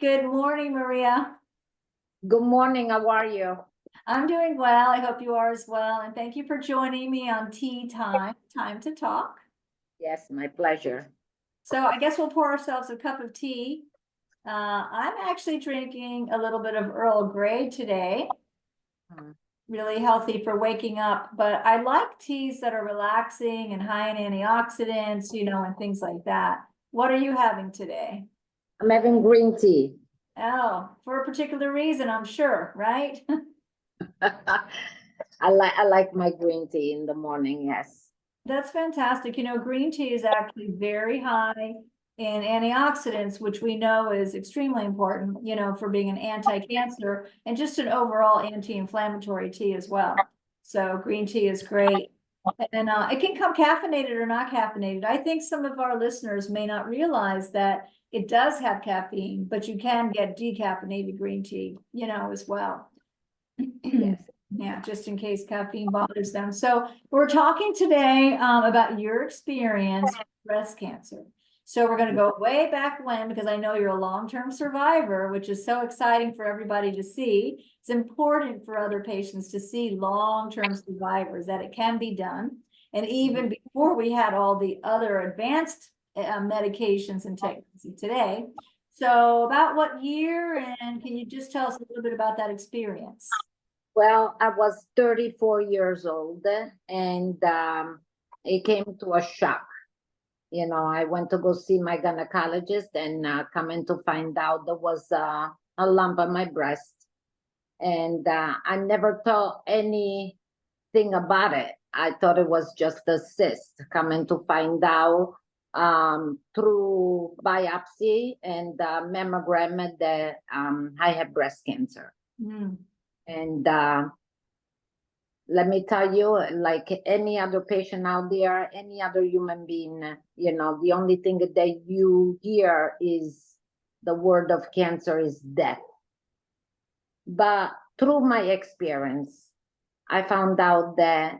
Good morning, Maria. Good morning, how are you? I'm doing well. I hope you are as well. And thank you for joining me on Tea Time, Time to Talk. Yes, my pleasure. So I guess we'll pour ourselves a cup of tea. I'm actually drinking a little bit of Earl Grey today. Really healthy for waking up, but I like teas that are relaxing and high in antioxidants, and things like that. What are you having today? I'm having green tea. Oh, for a particular reason, I'm sure, right? I like my green tea in the morning, yes. That's fantastic. Green tea is actually very high in antioxidants, which we know is extremely important, for being an anti-cancer and just an overall anti-inflammatory tea as well. So green tea is great. And it can come caffeinated or not caffeinated. I think some of our listeners may not realize that it does have caffeine, but you can get decaffeinated green tea, as well. Yes. Yeah, just in case caffeine bothers them. So we're talking today about your experience with breast cancer. So we're going to go way back when, because I know you're a long-term survivor, which is so exciting for everybody to see. It's important for other patients to see long-term survivors, that it can be done. And even before we had all the other advanced medications and techniques today. So about what year, and can you just tell us a little bit about that experience? Well, I was 34 years old and it came to a shock. I went to go see my gynecologist and coming to find out there was a lump on my breast. And I never thought anything about it. I thought it was just a cyst. Coming to find out through biopsy and mammogram that I have breast cancer. Mm. And let me tell you, like any other patient out there, any other human being, the only thing that you hear is the word of cancer is death. But through my experience, I found out that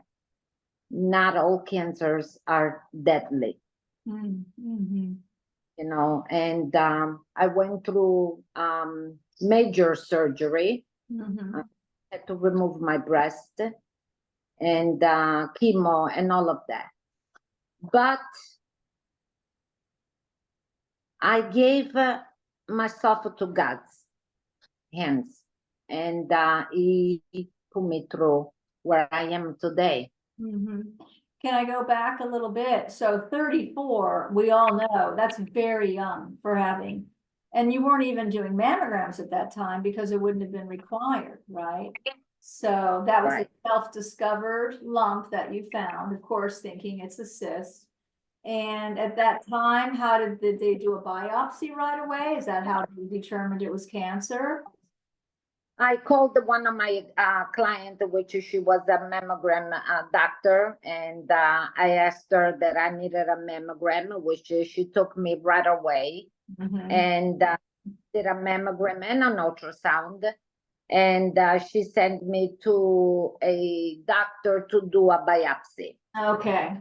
not all cancers are deadly. Mm-hmm. And I went through major surgery. Mm-hmm. I had to remove my breast and chemo and all of that. But I gave myself to God's hands, and He put me through where I am today. Mm-hmm. Can I go back a little bit? So 34, we all know that's very young for having, and you weren't even doing mammograms at that time because it wouldn't have been required, right? So that was Right. a self-discovered lump that you found, of course, thinking it's a cyst. And at that time, did they do a biopsy right away? Is that how they determined it was cancer? I called one of my client, which she was a mammogram doctor, and I asked her that I needed a mammogram, which she took me right away, and did a mammogram and an ultrasound, and she sent me to a doctor to do a biopsy. Okay.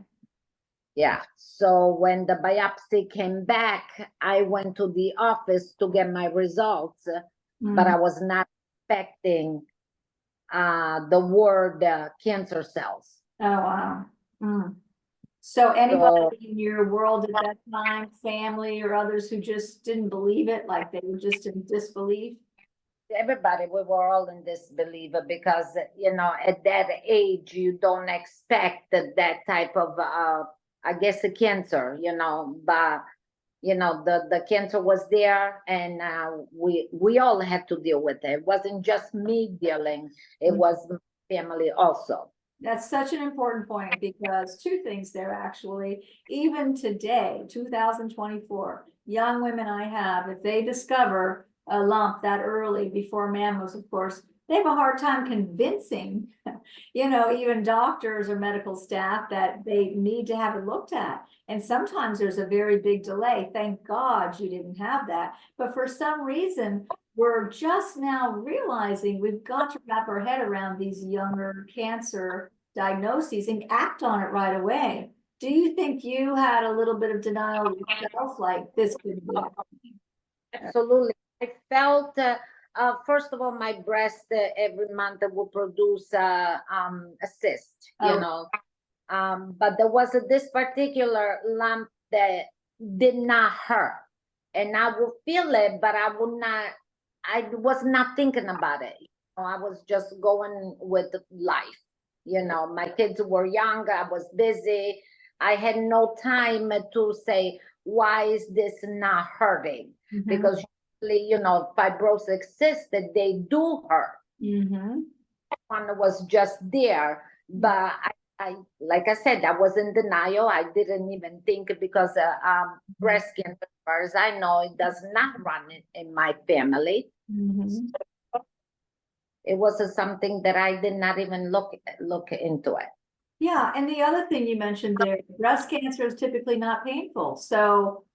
Yeah. So when the biopsy came back, I went to the office to get my results, but I was not expecting the word cancer cells. Oh, wow. So anybody in your world at that time, family or others who just didn't believe it, like they were just in disbelief? Everybody, we were all in disbelief because, at that age, you don't expect that type of, I guess, a cancer, but the cancer was there, and we all had to deal with it. It wasn't just me dealing, it was my family also. That's such an important point, because two things there actually. Even today, 2024, young women I have, if they discover a lump that early before mammos, of course, they have a hard time convincing, even doctors or medical staff that they need to have it looked at. And sometimes there's a very big delay. Thank God you didn't have that. But for some reason, we're just now realizing we've got to wrap our head around these younger cancer diagnoses and act on it right away. Do you think you had a little bit of denial yourself, like this could be happening? Absolutely. I felt, first of all, my breast every month will produce a cyst, you Oh. know. But there was this particular lump that did not hurt. And I would feel it, but I was not thinking about it. I was just going with life. My kids were young, I was busy. I had no time to say, why is this not hurting? Mhm. Because usually, fibrosis existed, they do hurt. Mhm. One was just there, but I like I said, I was in denial. I didn't even think because breast cancer, as far as I know, it does not run in my family. Mhm. It was something that I did not even look into it. Yeah, and the other thing you mentioned there, breast cancer is typically not painful. So,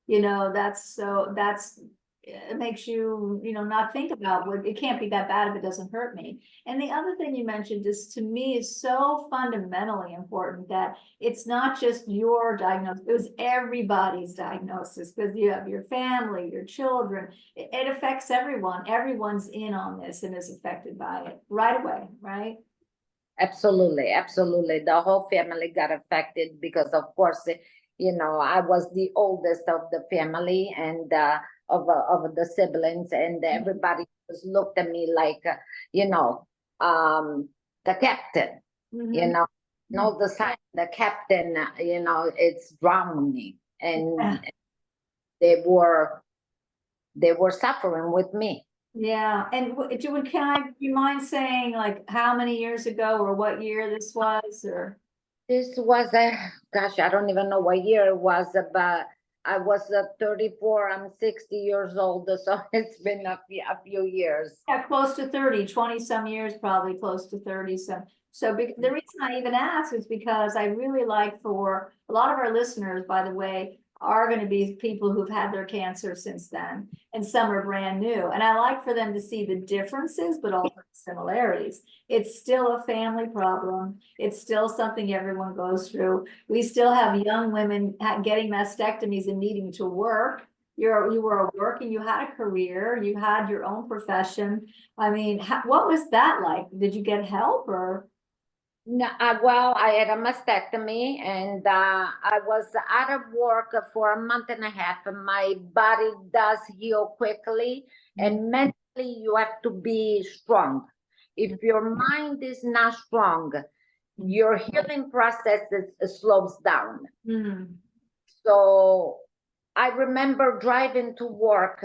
it makes you, not think about what it can't be that bad if it doesn't hurt me. And the other thing you mentioned is to me is so fundamentally important that it's not just your diagnosis, it was everybody's diagnosis because you have your family, your children. It affects everyone. Everyone's in on this and is affected by it right away, right? Absolutely, absolutely. The whole family got affected because, of course, I was the oldest of the family and of the siblings, and everybody just looked at me like, the captain. You Mhm. know, all the time, the captain, it's drowning, Yeah. and they were suffering with me. Yeah, and do you mind saying like how many years ago or what year this was or? This was gosh, I don't even know what year it was, but I was 34, I'm 60 years old, so it's been a few years. Yeah, close to 30, 20 some years, probably close to 30 some. So the reason I even ask is because I really like for a lot of our listeners, by the way, are going to be people who've had their cancer since then, and some are brand new. And I like for them to see the differences, but also the similarities. It's still a family problem. It's still something everyone goes through. We still have young women getting mastectomies and needing to work. You were working, you had a career, you had your own profession. I mean, what was that like? Did you get help or? No, well, I had a mastectomy and I was out of work for a month and a half, and my body does heal quickly, and mentally you have to be strong. If your mind is not strong, your healing process slows down. Mm. So I remember driving to work,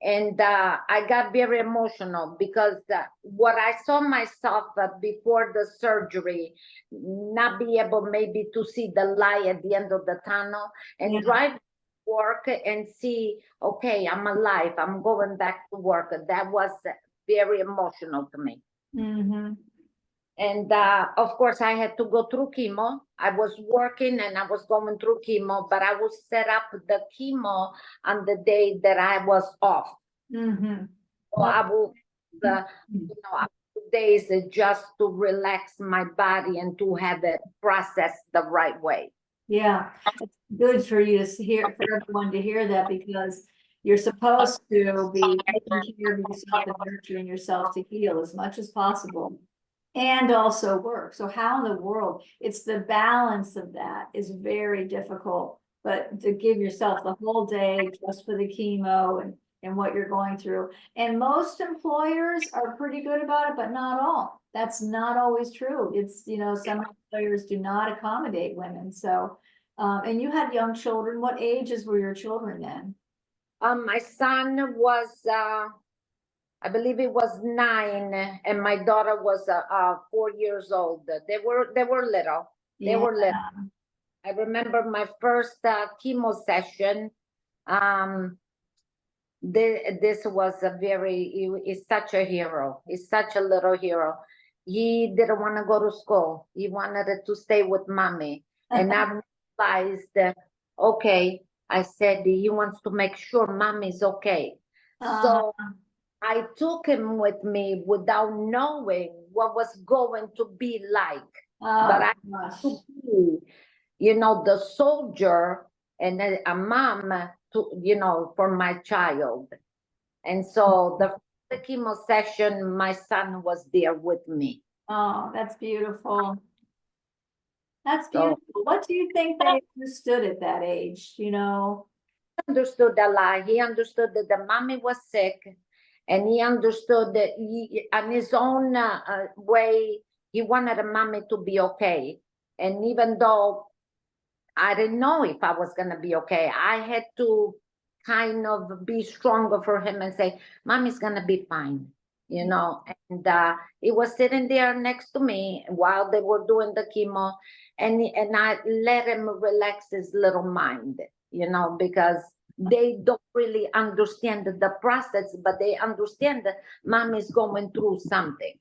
and I got very emotional because what I saw myself before the surgery, not be able maybe to see the light at the end of the tunnel, and Yeah. drive to work and see, okay, I'm alive, I'm going back to work. That was very emotional to me. Mhm. And of course, I had to go through chemo. I was working and I was going through chemo, but I would set up the chemo on the day that I was off. Mhm. So I would, a few days just to relax my body and to have it processed the right way. Yeah, it's good for you to hear, for everyone to hear that because you're supposed to be taking care of yourself and nurturing yourself to heal as much as possible and also work. So how in the world, it's the balance of that is very difficult, but to give yourself the whole day just for the chemo and what you're going through. And most employers are pretty good about it, but not all. That's not always true. It's, some employers do not accommodate women. So, and you had young children. What ages were your children then? My son was, I believe it was 9, and my daughter was 4 years old. They were little. They Yeah. were little. I remember my first chemo session. Um, this was he's such a hero. He's such a little hero. He didn't want to go to school. He wanted to stay with mommy. And I realized that, okay, I said he wants to make sure mommy's okay. Uh, So I took him with me without knowing what was going to be like. But oh I gosh. to be, the soldier and a mom to, for my child. And so the chemo session, my son was there with me. Oh, that's beautiful. That's So beautiful. What do you think they understood at that age, you know? understood a lot. He understood that the mommy was sick, and he understood that he, on his own way, he wanted the mommy to be okay. And even though I didn't know if I was going to be okay, I had to kind of be stronger for him and say, Mommy's going to be fine, you know. And he was sitting there next to me while they were doing the chemo, and I let him relax his little mind, you know, because they don't really understand the process, but they understand that Mommy's going through something.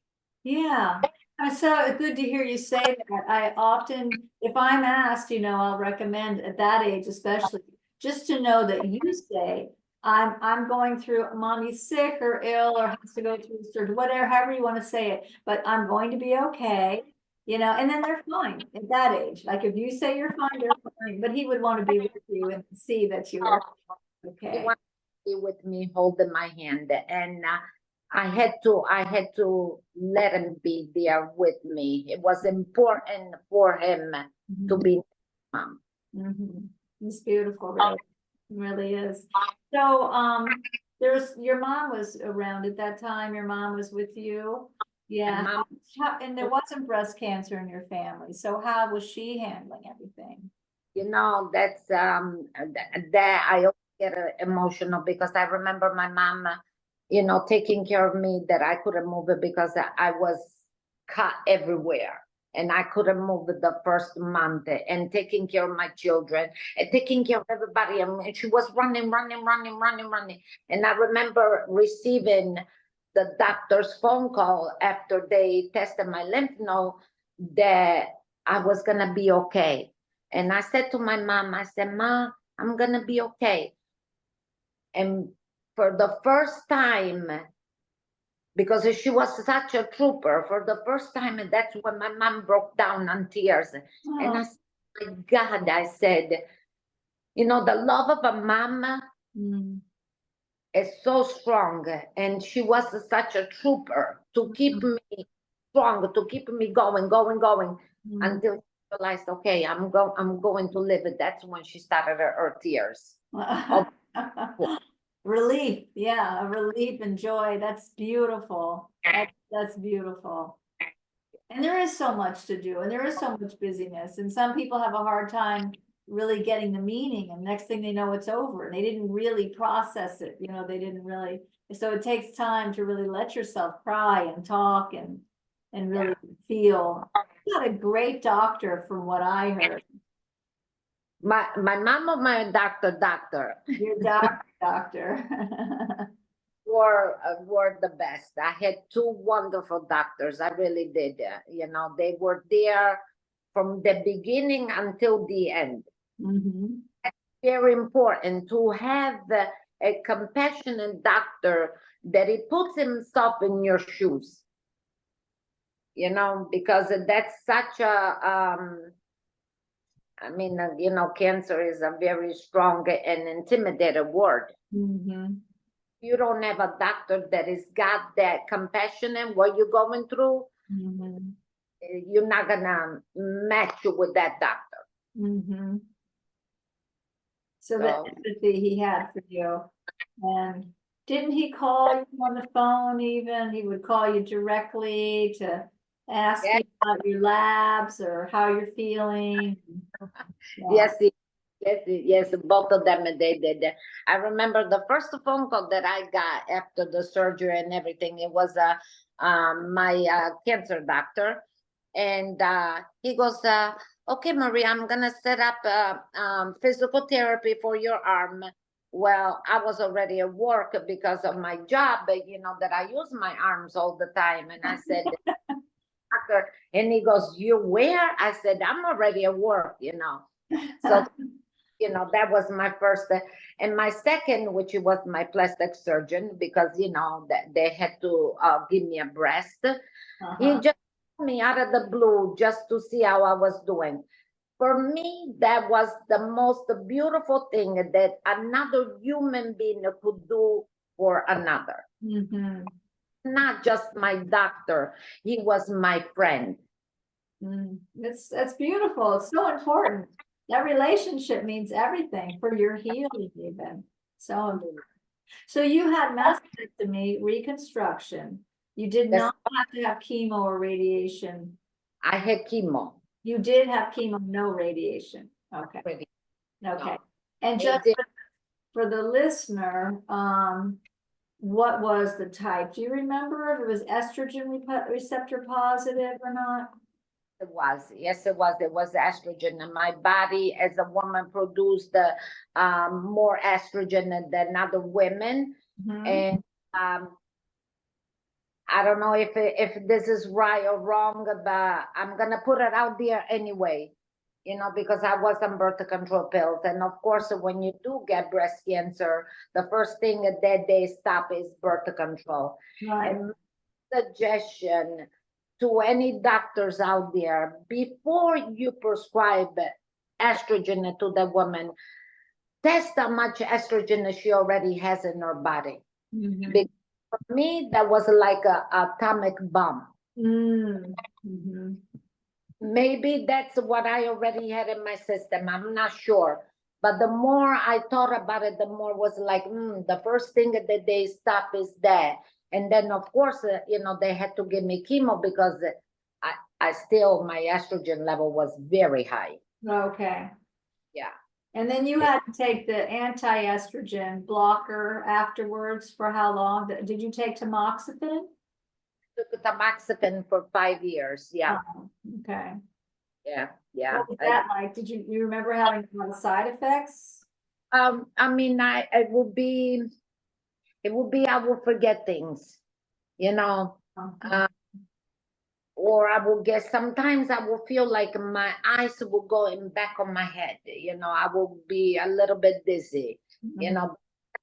Yeah, it's so good to hear you say that. I often, if I'm asked, you know, I'll recommend at that age, especially, just to know that you say, I'm going through, mommy's sick or ill or has to go through surgery, whatever, however you want to say it, but I'm going to be okay, you know, and then they're fine at that age. Like if you say you're fine, they're fine, but he would want to be with you and see that you were He okay. wanted to be with me, holding my hand, and I had to let him be there with me. It was important for him to be mom. Mhm. It's beautiful, really. It really is. So, there's, your mom was around at that time, your mom was with you? Yeah, Mom, and there wasn't breast cancer in your family, so how was she handling everything? you know, that's that I always get emotional because I remember my mom, you know, taking care of me that I couldn't move it because I was cut everywhere. And I couldn't move it the first month, and taking care of my children and taking care of everybody. And she was running, running, running, running, running. And I remember receiving the doctor's phone call after they tested my lymph node that I was going to be okay. And I said to my mom, I said, Ma, I'm going to be okay. And for the first time, because she was such a trooper, for the first time, and that's when my mom broke down on tears. And Oh, I said, my God, I said, you know, the love of a mom mm, is so strong. And she was such a trooper to keep me strong, to keep me going, going, going, mm. until she realized, okay, I'm going to live it. That's when she started her tears. Oh, Relief, yeah, a relief and joy. That's beautiful. That's beautiful. And there is so much to do, and there is so much busyness, and some people have a hard time really getting the meaning, and next thing they know, it's over, and they didn't really process it, you know, they didn't really, so it takes time to really let yourself cry and talk and really feel. You got a great doctor from what I heard. my mom or my doctor Your doctor. were the best. I had two wonderful doctors. I really did. You know, they were there from the beginning until the end. Mhm. Very important to have a compassionate doctor that he puts himself in your shoes. You know, because that's such a I mean, you know, cancer is a very strong and intimidated word. Mhm. You don't have a doctor that has got that compassion and what you're going through, Mhm. you're not gonna match you with that doctor. Mhm. So the So empathy he had for you. And didn't he call you on the phone even? He would call you directly to ask yeah, you about your labs or how you're feeling. Yeah. yes, yes, both of them they did. I remember the first phone call that I got after the surgery and everything. It was my cancer doctor, and he goes, "Okay, Maria, I'm gonna set up physical therapy for your arm." Well, I was already at work because of my job, but you know that I use my arms all the time, and I said, "Doctor," and he goes, "You where?" I said, "I'm already at work," you know. So you know, that was my first, and my second, which was my plastic surgeon, because you know that they had to give me a breast. He Uh-huh. just called me out of the blue just to see how I was doing. For me, that was the most beautiful thing that another human being could do for another. Mhm. Not just my doctor, he was my friend. That's beautiful. It's so important. That relationship means everything for your healing even. So important. So you had mastectomy, reconstruction. You did Yes, not have to have chemo or radiation. I had chemo You did have chemo, no radiation. Okay, already. okay. No, And I just did. for the listener, what was the type? Do you remember if it was estrogen receptor positive or not? It was, yes, it was. It was estrogen, and my body, as a woman, produced more estrogen than other women. Mhm. And I don't know if this is right or wrong, but I'm gonna put it out there anyway. You know, because I was on birth control pills, and of course, when you do get breast cancer, the first thing that they stop is birth control. Right. And suggestion to any doctors out there, before you prescribe estrogen to the woman, test how much estrogen she already has in her body. Mhm. Because for me, that was like a atomic bomb. Mhm. Maybe that's what I already had in my system. I'm not sure. But the more I thought about it, the more was like, the first thing that they stop is that. And then, of course, they had to give me chemo because I still, my estrogen level was very high. Okay. Yeah. And then you had to take the anti-estrogen blocker afterwards for how long? Did you take tamoxifen? Took tamoxifen for 5 years. Yeah. Oh, okay. Yeah. Yeah. What was that like? Did you remember having a lot of side effects? I mean, I will forget things, you know. Uh-huh. Or I will get, sometimes I will feel like my eyes will go in back of my head, I will be a little bbit dizzy, Mhm.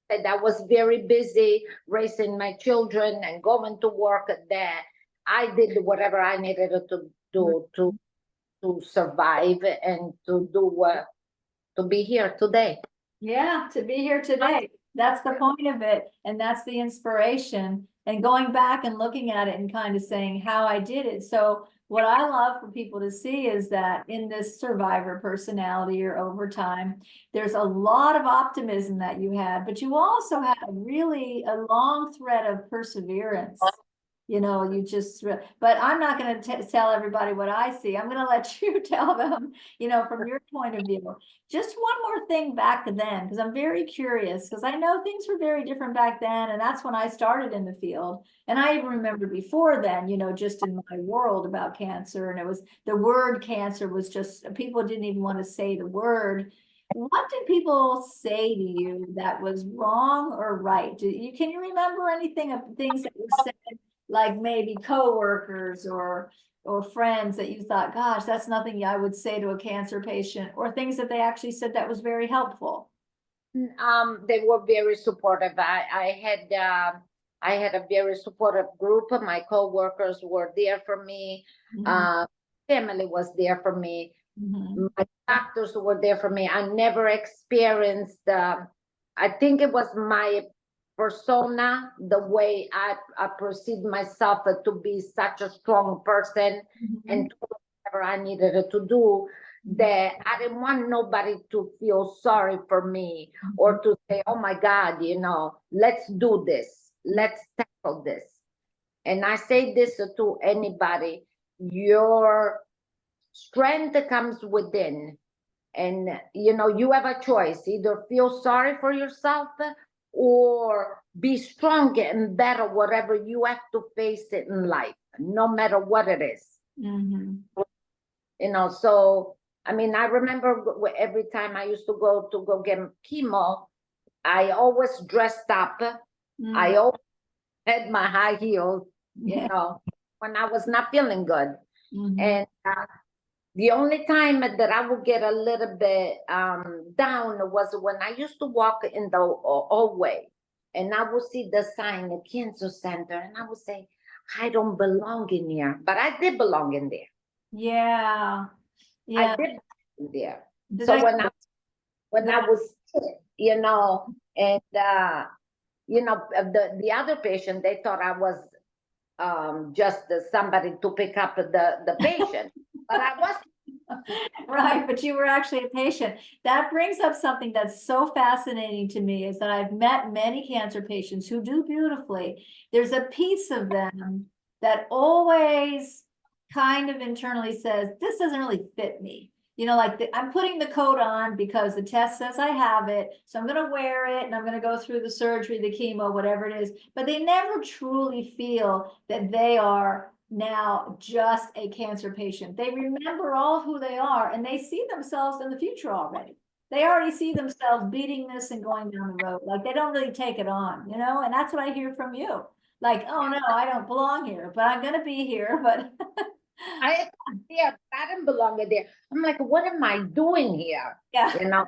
and I was very busy raising my children and going to work, that I did whatever I needed to do to survive and to be here today. Yeah, to be here today. That's the point of it. And that's the inspiration. And going back and looking at it and kind of saying how I did it. So what I love for people to see is that in this survivor personality or overtime, there's a lot of optimism that you had, but you also had a long thread of perseverance. You just, but I'm not going to tell everybody what I see. I'm going to let you tell them, from your point of view. Just one more thing back then, because I'm very curious, because I know things were very different back then, and that's when I started in the field. And I even remember before then, just in my world about cancer, and it was the word cancer was just, people didn't even want to say the word. What did people say to you that was wrong or right? Can you remember anything of things that were said, like maybe coworkers or friends that you thought, gosh, that's nothing I would say to a cancer patient, or things that they actually said that was very helpful? They were very supportive. I had a very supportive group. My coworkers were there for me. Mhm. Family was there for me. Mhm. My doctors were there for me. I never experienced. I think it was my persona, the way I perceived myself to be such a strong person and Mhm. to do whatever I needed to do, that I didn't want nobody to feel sorry for me or to say, oh my God, let's do this, let's tackle this. And I say this to anybody, your strength comes within. And you have a choice, either feel sorry for yourself or be strong and better whatever you have to face it in life, no matter what it is. Mhm. So I mean, I remember every time I used to go get chemo, I always dressed up. I Mhm. always had my high heels, Yeah. when I was not feeling good. Mhm. And the only time that I would get a little bit down was when I used to walk in the hallway, and I would see the sign, the cancer center, and I would say, I don't belong in here, but I did belong in there. Yeah. I Yeah. did belong in there. Did So I when I go was sick, and you know, the other patient, they thought I was just somebody to pick up the patient, but I was. Right, but you were actually a patient. That brings up something that's so fascinating to me is that I've met many cancer patients who do beautifully. There's a piece of them that always kind of internally says, this doesn't really fit me. You know, like I'm putting the coat on because the test says I have it. So I'm going to wear it and I'm going to go through the surgery, the chemo, whatever it is. But they never truly feel that they are now just a cancer patient. They remember all who they are and they see themselves in the future already. They already see themselves beating this and going down the road. Like they don't really take it on, you know, and that's what I hear from you. Like, oh no, I don't belong here, but I'm gonna be here. But I yeah, I didn't belong there. I'm like, what am I doing here? yeah. You know,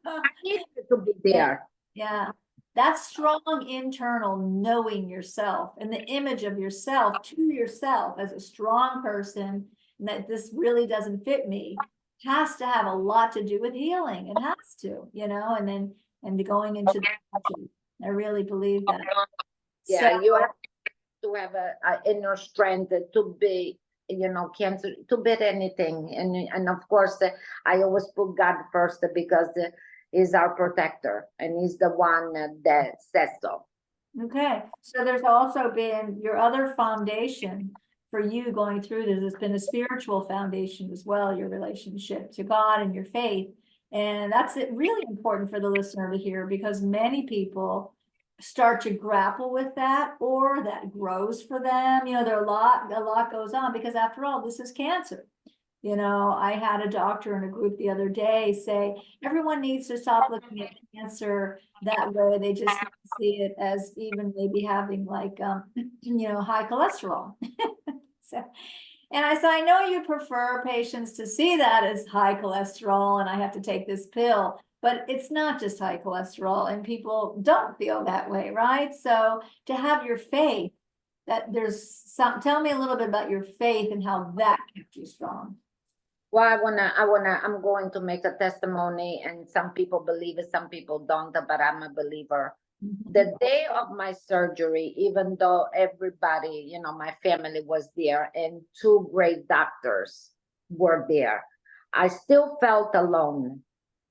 I needed to be there. Yeah. That's strong internal knowing yourself and the image of yourself to yourself as a strong person, and that this really doesn't fit me, has to have a lot to do with healing. It has to, you know, and then going into the future. I really believe that. Yeah, So, you have to have a inner strength to be, you know, cancer, to beat anything. And of course, I always put God first because he's our protector and he's the one that says so. okay. So there's also been your other foundation for you going through this. It's been a spiritual foundation as well, your relationship to God and your faith. And that's really important for the listener to hear because many people start to grapple with that or that grows for them. You know, there are a lot goes on because after all, this is cancer. You know, I had a doctor in a group the other day say, everyone needs to stop looking at cancer that way. They just see it as even maybe having like, you know, high cholesterol. So, and I said, I know you prefer patients to see that as high cholesterol and I have to take this pill, but it's not just high cholesterol and people don't feel that way, right? So to have your faith that there's some, tell me a little bit about your faith and how that kept you strong. Well, I'm going to make a testimony, and some people believe it, some people don't, but I'm a believer. The day of my surgery, even though everybody, you know, my family was there and two great doctors were there, I still felt alone.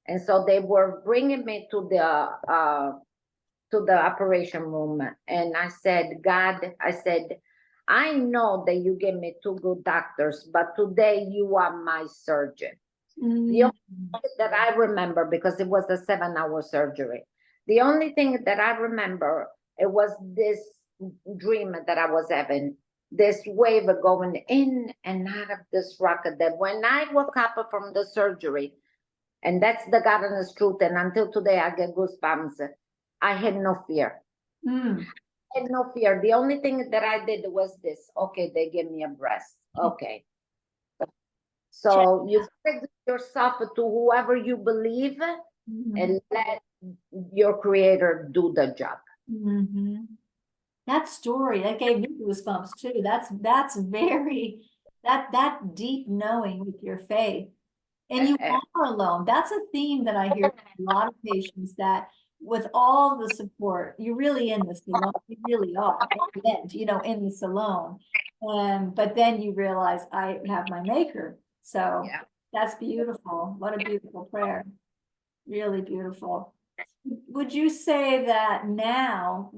And so they were bringing me to the operation room, and I said, God, I said, I know that you gave me two good doctors, but today you are my surgeon. The only thing that I remember, because it was a 7-hour surgery, the only thing that I remember, it was this dream that I was having, this wave going in and out of this rocket, that when I woke up from the surgery, and that's the God honest truth, and until today I get goosebumps, I had no fear. I had no fear. The only thing that I did was this. Okay, they gave me a breast. Okay. So you give yourself to whoever you believe and let your creator do the job. That story, that gave me goosebumps too. That's very, that deep knowing with your faith. And you are alone. That's a theme that I hear from a lot of patients, that with all the support, you're really in this alone. You really are, at the end, you know, in this alone. But then you realize I have my maker. So that's beautiful. What a beautiful prayer. Really beautiful. Would you say that now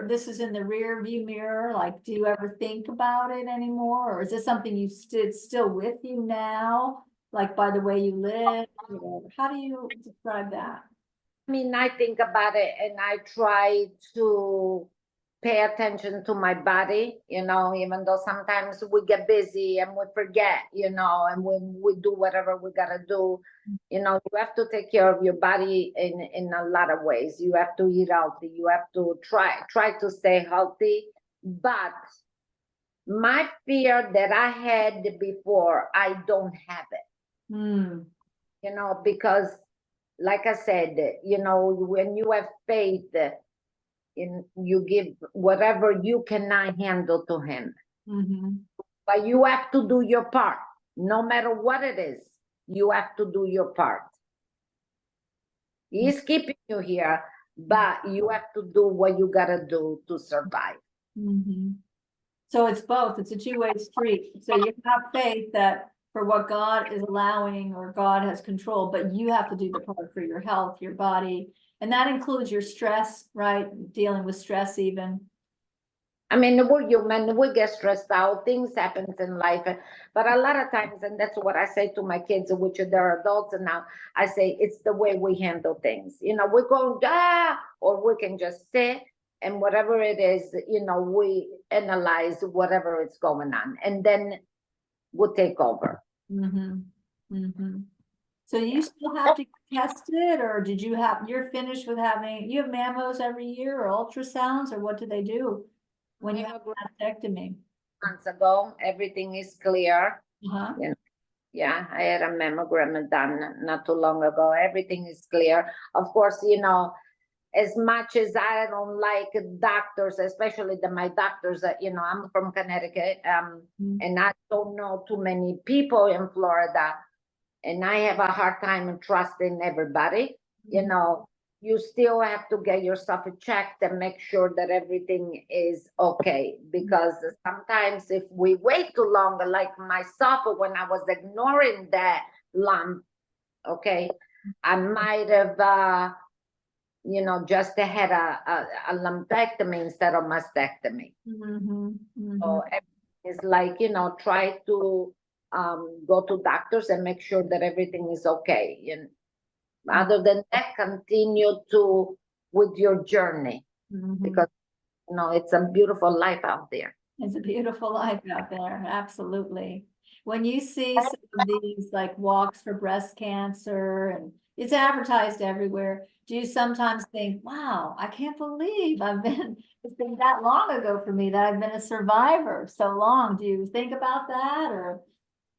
this is in the rear view mirror? Like, do you ever think about it anymore? Or is this something you still with you now? Like by the way you live? Or how do you describe that? I mean, I think about it and I try to pay attention to my body, you know, even though sometimes we get busy and we forget, you know, and when we do whatever we gotta do, you know, you have to take care of your body in a lot of ways. You have to eat healthy. You have to try to stay healthy. But my fear that I had before, I don't have it. You know, because like I said, you know, when you have faith, you give whatever you cannot handle to him. But you have to do your part. No matter what it is, you have to do your part. He's keeping you here, but you have to do what you gotta do to survive. Mhm. So it's both, it's a two-way street. So you have faith that for what God is allowing or God has control, but you have to do the part for your health, your body. And that includes your stress, right? Dealing with stress even. I mean, we're human, we get stressed out, things happens in life, but a lot of times, and that's what I say to my kids, which they're adults now, I say, it's the way we handle things. You know, we go, or we can just sit and whatever it is, you know, we analyze whatever is going on and then we'll take over. Mm-hmm. Mm-hmm. So you still have to get tested, or did you have, you're finished with having, you have mammos every year or ultrasounds, or what do they do when you have a mastectomy? Months ago, everything is clear. Uh-huh. You know, yeah, I had a mammogram done not too long ago. Everything is clear. Of course, you know, as much as I don't like doctors, especially my doctors, you know, I'm from Connecticut, and I don't know too many people in Florida, and I have a hard time trusting everybody. You know, you still have to get yourself checked and make sure that everything is okay. Because sometimes if we wait too long, like myself, when I was ignoring that lump, okay, I might have, you know, just had a lumpectomy instead of mastectomy. Mm-hmm. Mm-hmm. So it's like, you know, try to go to doctors and make sure that everything is okay. And other than that, continue to with your journey because you know it's a beautiful life out there. It's a beautiful life out there, absolutely. When you see some of these like walks for breast cancer and it's advertised everywhere, do you sometimes think, wow, I can't believe it's been that long ago for me that I've been a survivor so long. Do you think about that or?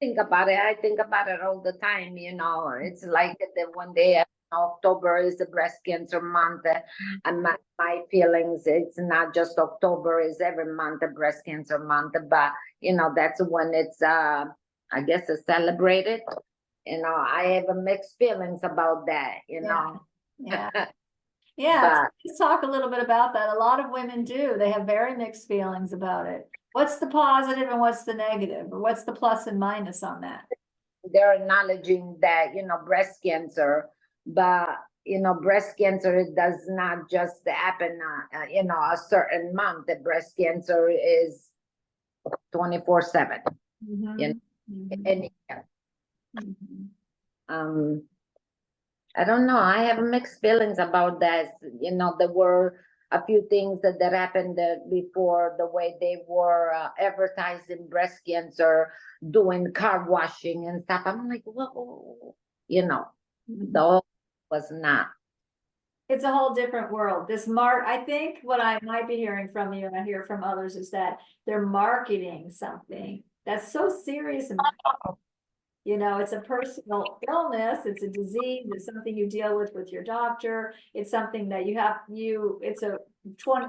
Think about it. I think about it all the time. You know, it's like the one day October is the breast cancer month, and my feelings. It's not just October; is every month a breast cancer month. But you know, that's when it's I guess it's celebrated. You know, I have a mixed feelings about that. You know, Yeah. Yeah, but let's talk a little bit about that. A lot of women do. They have very mixed feelings about it. What's the positive and what's the negative, or what's the plus and minus on that? they're acknowledging that you know breast cancer, but you know breast cancer it does not just happen you know a certain month. The breast cancer is 24/7 you know and um I don't know, I have mixed feelings about that. You know, there were a few things that happened before the way they were advertising breast cancer, doing car washing and stuff. I'm like, whoa, you know, the whole was not. It's a whole different world. I think what I might be hearing from you and I hear from others is that they're marketing something that's so serious and you know, it's a personal illness, it's a disease, it's something you deal with your doctor. It's something that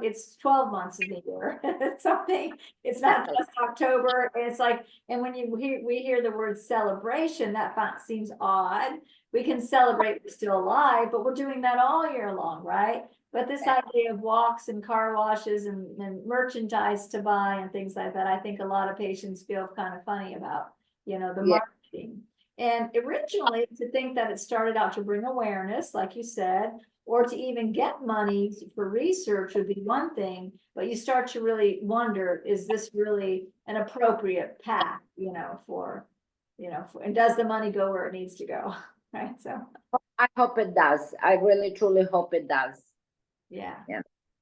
it's 12 months of the year. It's something, it's not just October. It's like, and when we hear the word celebration, that seems odd. We can celebrate we're still alive, but we're doing that all year long, right? But this idea of walks and car washes and merchandise to buy and things like that, I think a lot of patients feel kind of funny about, you know, the Yeah. marketing. And originally, to think that it started out to bring awareness, like you said, or to even get money for research would be one thing, but you start to really wonder, is this really an appropriate path, you know, and does the money go where it needs to go, right? So, I hope it does. I really truly hope it does. yeah. Yeah.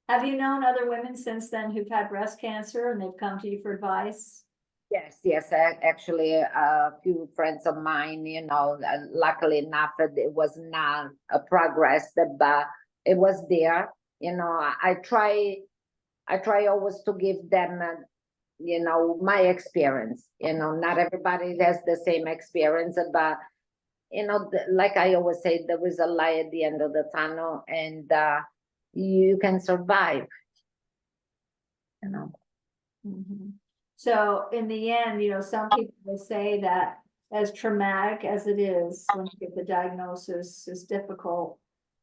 Have you known other women since then who've had breast cancer and they've come to you for advice? Yes. Actually, a few friends of mine, you know, luckily enough, it was not a progress, but it was there. You know, I try always to give them, you know, my experience. You know, not everybody has the same experience, but you know, like I always say, there is a light at the end of the tunnel, and you can survive. You know. Mhm. So in the end, you know, some people will say that as traumatic as it is when you get the diagnosis is difficult,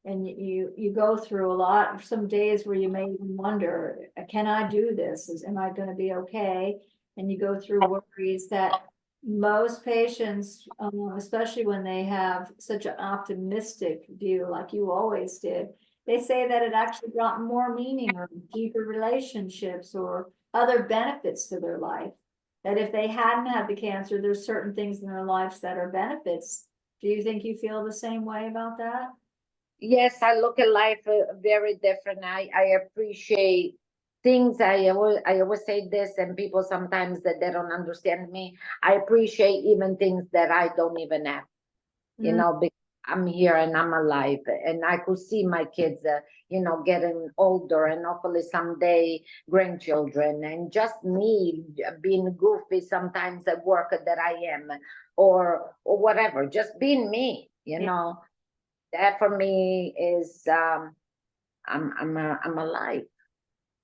And you go through a lot, some days where you may even wonder, can I do this? Am I gonna be okay? And you go through worries that most patients, especially when they have such an optimistic view, like you always did, they say that it actually brought more meaning or deeper relationships or other benefits to their life. That if they hadn't had the cancer, there's certain things in their lives that are benefits. Do you think you feel the same way about that? Yes, I look at life very different. I appreciate things. I always say this, and people sometimes that they don't understand me. I appreciate even things that I don't even have. Mm. Because I'm here and I'm alive, and I could see my kids, getting older, and hopefully someday grandchildren, and just me being goofy sometimes at work that I am, or whatever, just being me. Yeah. That for me is I'm alive.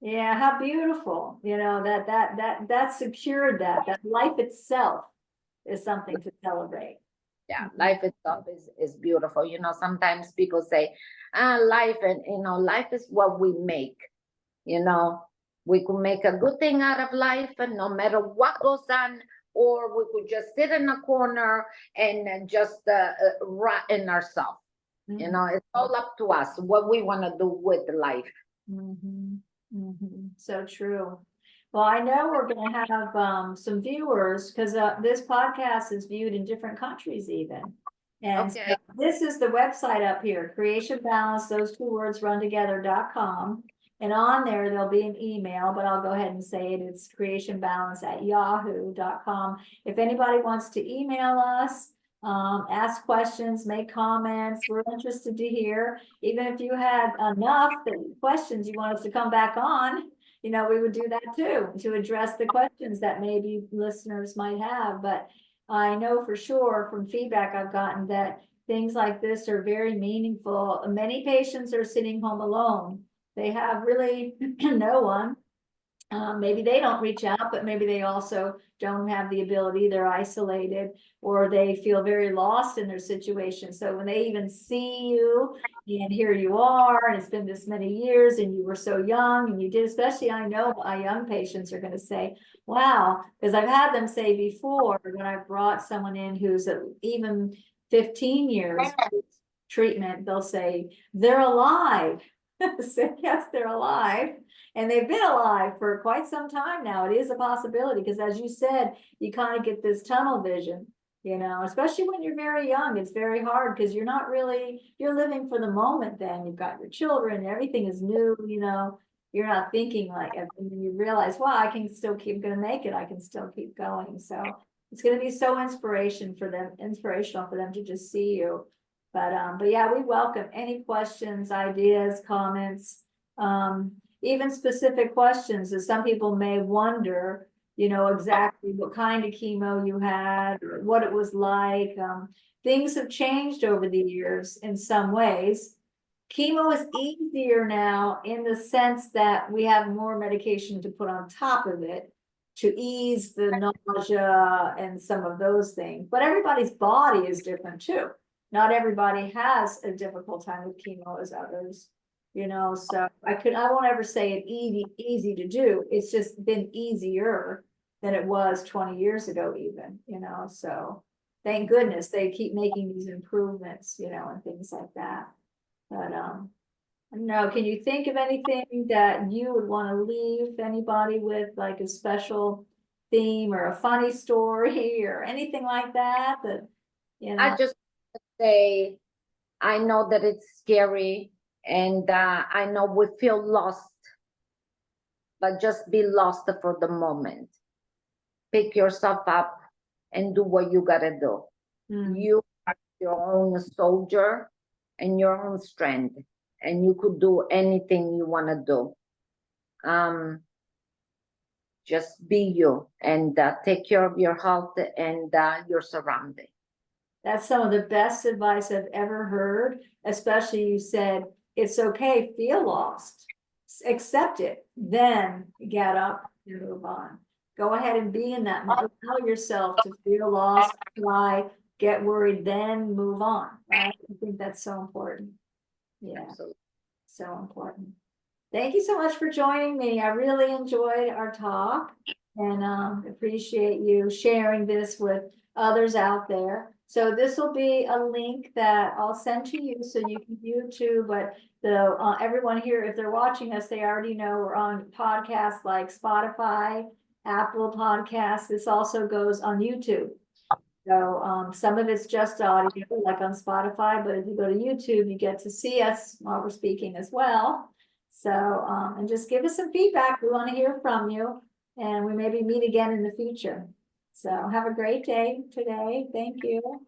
Yeah, how beautiful, that secured that life itself is something to celebrate. Yeah, Mhm. life itself is beautiful. Sometimes people say, life, and life is what we make. You know, we could make a good thing out of life, and no matter what goes on, or we could just sit in a corner and just rot in ourselves. Mhm. It's all up to us what we want to do with life. Mhm. Mhm. So true. Well, I know we're gonna have some viewers because this podcast is viewed in different countries even. And so Okay. this is the website up here, Creation Balance, those two words run together.com. And on there, there'll be an email, but I'll go ahead and say it. It's creationbalance@yahoo.com. If anybody wants to email us, ask questions, make comments, we're interested to hear. Even if you had enough questions you want us to come back on, we would do that too, to address the questions that maybe listeners might have. But I know for sure from feedback I've gotten that things like this are very meaningful. Many patients are sitting home alone. They have really no one. Maybe they don't reach out, but maybe they also don't have the ability, they're isolated, or they feel very lost in their situation. So when they even see you and here you are, and it's been this many years and you were so young and you did, especially I know my young patients are going to say, wow, because I've had them say before when I brought someone in who's even 15 years treatment, they'll say, they're alive. So yes, they're alive. And they've been alive for quite some time now. It is a possibility because, as you said, you kind of get this tunnel vision, especially when you're very young. It's very hard because you're living for the moment then. You've got your children, everything is new. You're not thinking like, and then you realize, well, I can still keep going to make it. I can still keep going. So it's going to be so inspirational for them to just see you. But yeah, we welcome any questions, ideas, comments, even specific questions that some people may wonder, exactly what kind of chemo you had or what it was like. Things have changed over the years in some ways. Chemo is easier now in the sense that we have more medication to put on top of it to ease the nausea and some of those things. But everybody's body is different too. Not everybody has a difficult time with chemo as others, so I won't ever say it easy to do. It's just been easier than it was 20 years ago even, so thank goodness they keep making these improvements, and things like that. But no, can you think of anything that you would want to leave anybody with, like a special theme or a funny story or anything like that? I just say, I know that it's scary, and I know we feel lost, but just be lost for the moment. Pick yourself up and do what you gotta do. Mm. You are your own soldier and your own strength, and you could do anything you wanna do. Um, just be you, and take care of your health and your surrounding. That's some of the best advice I've ever heard, especially you said, it's okay, feel lost, accept it, then get up and move on. Go ahead and be in that, allow yourself to feel lost, cry, get worried, then move on, right? I think that's so important. Yeah, Absolutely. so important. Thank you so much for joining me. I really enjoyed our talk and appreciate you sharing this with others out there. So this will be a link that I'll send to you so you can view too, but the everyone here, if they're watching us, they already know we're on podcasts like Spotify, Apple Podcasts. This also goes on YouTube. So some of it's just audio, like on Spotify, but if you go to YouTube, you get to see us while we're speaking as well. So and just give us some feedback. We want to hear from you, and we maybe meet again in the future. So have a great day today. Thank you.